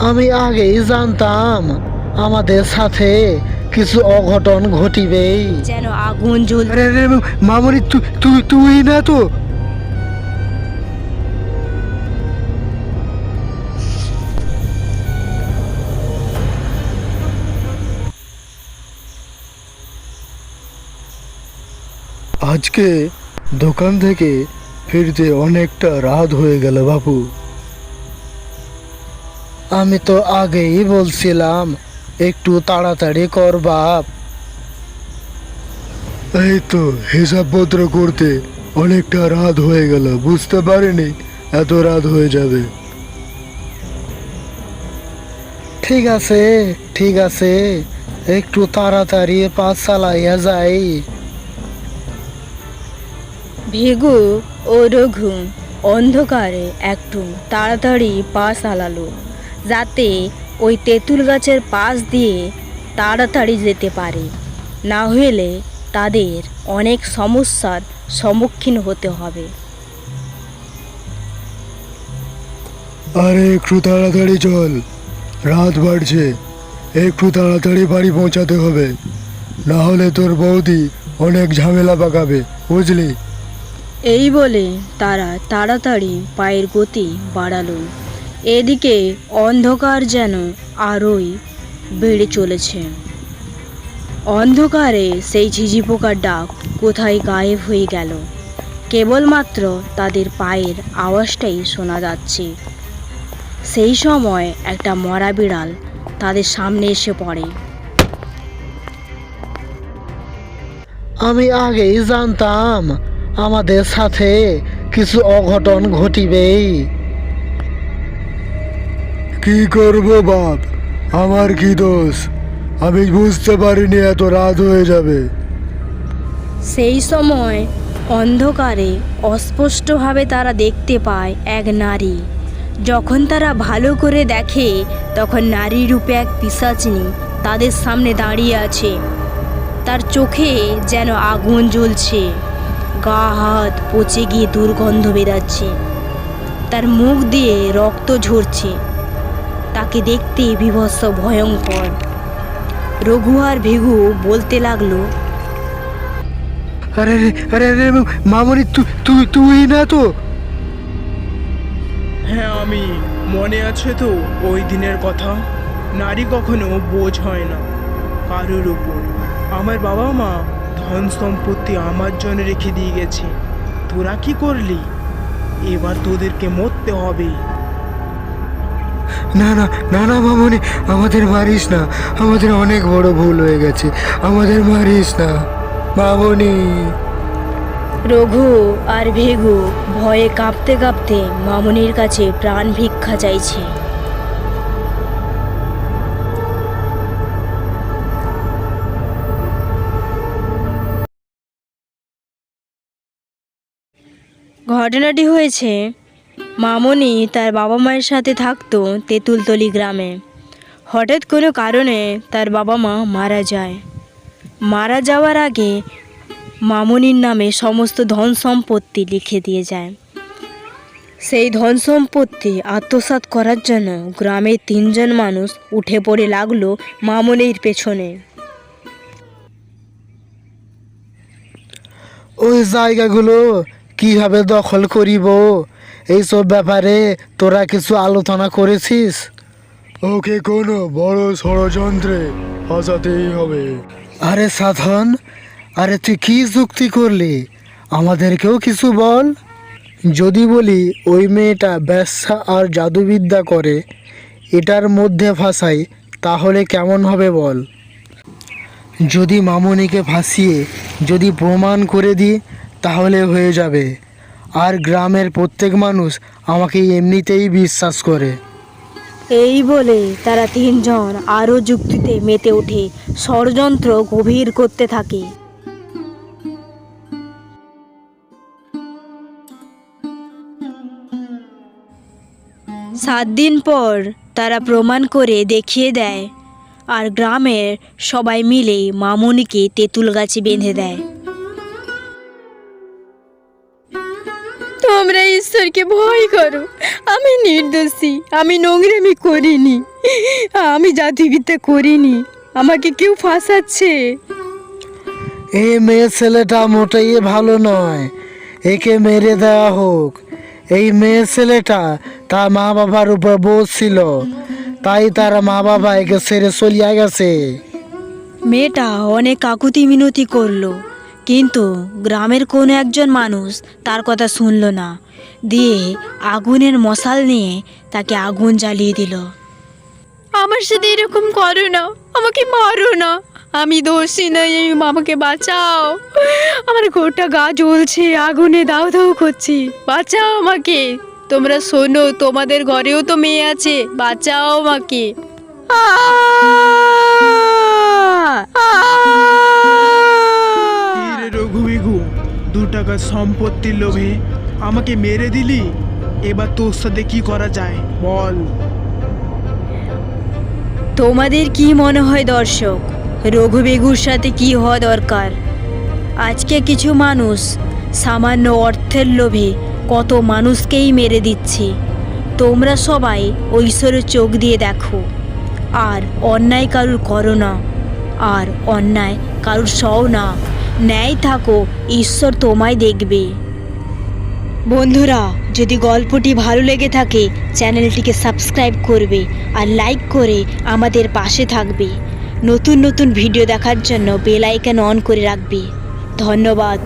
আমি আগেই জানতাম আমাদের সাথে কিছু অঘটন ঘটিবেই। যেন আগুন জ্বল। আরে আরে মামনি, তুই তুই তুই না তো? আজকে দোকান থেকে ফিরতে অনেকটা রাত হয়ে গেল বাপু। আমি তো আগেই বলছিলাম একটু তাড়াতাড়ি কর বাপ। এই তো হিসাবপত্র করতে অনেকটা রাত হয়ে গেল, বুঝতে পারিনি এত রাত হয়ে যাবে। ঠিক আছে ঠিক আছে, একটু তাড়াতাড়ি পা চালাইয়া যাই। ভেগু ও রঘু অন্ধকারে একটু তাড়াতাড়ি পা চালালো, যাতে ওই তেঁতুল গাছের পাশ দিয়ে তাড়াতাড়ি যেতে পারে, না হলে তাদের অনেক সমস্যার সম্মুখীন হতে হবে। আরে একটু তাড়াতাড়ি চল, রাত বাড়ছে, একটু তাড়াতাড়ি বাড়ি পৌঁছাতে হবে, না হলে তোর বৌদি অনেক ঝামেলা পাকাবে, বুঝলি? এই বলে তারা তাড়াতাড়ি পায়ের গতি বাড়ালো। এদিকে অন্ধকার যেন আরোই বেড়ে চলেছে। অন্ধকারে সেই ঝিঝি পোকার ডাক কোথায় গায়েব হয়ে গেল, কেবলমাত্র তাদের পায়ের আওয়াজটাই শোনা যাচ্ছে। সেই সময় একটা মরা বিড়াল তাদের সামনে এসে পড়ে। আমি আগেই জানতাম আমাদের সাথে কিছু অঘটন ঘটিবেই। কি করব বাপ, আমার কি দোষ? আমি বুঝতে পারিনি এত রাত হয়ে যাবে। সেই সময় অন্ধকারে অস্পষ্টভাবে তারা দেখতে পায় এক নারী। যখন তারা ভালো করে দেখে, তখন নারী রূপে এক পিশাচিনী তাদের সামনে দাঁড়িয়ে আছে। তার চোখে যেন আগুন জ্বলছে, গা হাত পচে গিয়ে দুর্গন্ধ বেরাচ্ছে, তার মুখ দিয়ে রক্ত ঝরছে। তাকে দেখতে বীভৎস ভয়ঙ্কর। রঘু আর ভেগু বলতে লাগলো, আরে আরে আরে মামনি, তুই তুই তুই না তো? হ্যাঁ আমি। মনে আছে তো ওই দিনের কথা? নারী কখনো বোঝ হয় না কারোর উপর। আমার বাবা মা ধন সম্পত্তি আমার জন্য রেখে দিয়ে গেছে, তোরা কি করলি? এবার তোদেরকে মরতে হবে। না না না না মামনি, আমাদের মারিস না, আমাদের অনেক বড় ভুল হয়ে গেছে, আমাদের মারিস না মামনি। রঘু আর ভেগু ভয়ে কাঁপতে কাঁপতে মামনির কাছে প্রাণ ভিক্ষা চাইছে। ঘটনাটি হয়েছে, মামনি তার বাবা মায়ের সাথে থাকতো তেঁতুলতলি গ্রামে। হঠাৎ কোনো কারণে তার বাবা মা মারা যায়। মারা যাওয়ার আগে মামনির নামে সমস্ত ধন সম্পত্তি লিখে দিয়ে যায়। সেই ধন সম্পত্তি আত্মসাৎ করার জন্য গ্রামের 3জন মানুষ উঠে পড়ে লাগলো মামনির পেছনে। ওই জায়গাগুলো কিভাবে দখল করিব, এইসব ব্যাপারে তোরা কিছু আলোচনা করেছিস? ওকে কোনো বড় ষড়যন্ত্রে ফাঁসাতেই হবে। আরে সাধন, আরে তুই কি যুক্তি করলি? আমাদেরকেও কিছু বল। যদি বলি ওই মেয়েটা ব্যবসা আর জাদুবিদ্যা করে, এটার মধ্যে ফাঁসাই, তাহলে কেমন হবে বল? যদি মামনিকে ফাঁসিয়ে যদি প্রমাণ করে দিই, তাহলে হয়ে যাবে। আর গ্রামের প্রত্যেক মানুষ আমাকে এমনিতেই বিশ্বাস করে। এই বলে তারা 3জন আরও যুক্তিতে মেতে ওঠে, ষড়যন্ত্র গভীর করতে থাকে। 7 দিন পর তারা প্রমাণ করে দেখিয়ে দেয়, আর গ্রামের সবাই মিলে মামনিকে তেঁতুল গাছে বেঁধে দেয়। তোমরা ঈশ্বরকে ভয় করো, আমি নির্দোষী, আমি নোংরামি করিনি, আমি জাদুবিদ্যা করিনি, আমাকে কেউ ফাঁসাচ্ছে। এই মেয়ে ছেলেটা মোটেই ভালো নয়, একে মেরে দেওয়া হোক। এই মেয়ে ছেলেটা তার মা বাবার উপর বোঝ ছিল, তাই তার মা বাবা একে ছেড়ে চলিয়া গেছে। মেয়েটা অনেক কাকুতি মিনতি করলো, কিন্তু গ্রামের কোনো একজন মানুষ তার কথা শুনলো না, দিয়ে আগুনের মশাল নিয়ে তাকে আগুন জ্বালিয়ে দিল। আমার সাথে এরকম করো না, আমাকে মারো না, আমি দোষী নই, আমাকে বাঁচাও, আমার গোটা গা জ্বলছে, আগুনে দাউ দাউ করছি, বাঁচাও আমাকে। তোমরা শোনো, তোমাদের ঘরেও তো মেয়ে আছে, বাঁচাও আমাকে। কি রে রঘুবিঘু, 2 টাকার সম্পত্তির লোভে আমাকে মেরে দিলি। এবার তোর সাথে কি করা যায় বল। তোমাদের কি মনে হয় দর্শক, রঘুবেগুর সাথে কি হওয়া দরকার? আজকে কিছু মানুষ সামান্য অর্থের লোভে কত মানুষকেই মেরে দিচ্ছে। তোমরা সবাই ঐশ্বরের চোখ দিয়ে দেখো, আর অন্যায় কারুর করো না, আর অন্যায় কারুর সও না, ন্যায় থাকো, ঈশ্বর তোমায় দেখবে। বন্ধুরা, যদি গল্পটি ভালো লেগে থাকে চ্যানেলটিকে সাবস্ক্রাইব করবে আর লাইক করে আমাদের পাশে থাকবে। নতুন নতুন ভিডিও দেখার জন্য বেল আইকন অন করে রাখবে। ধন্যবাদ।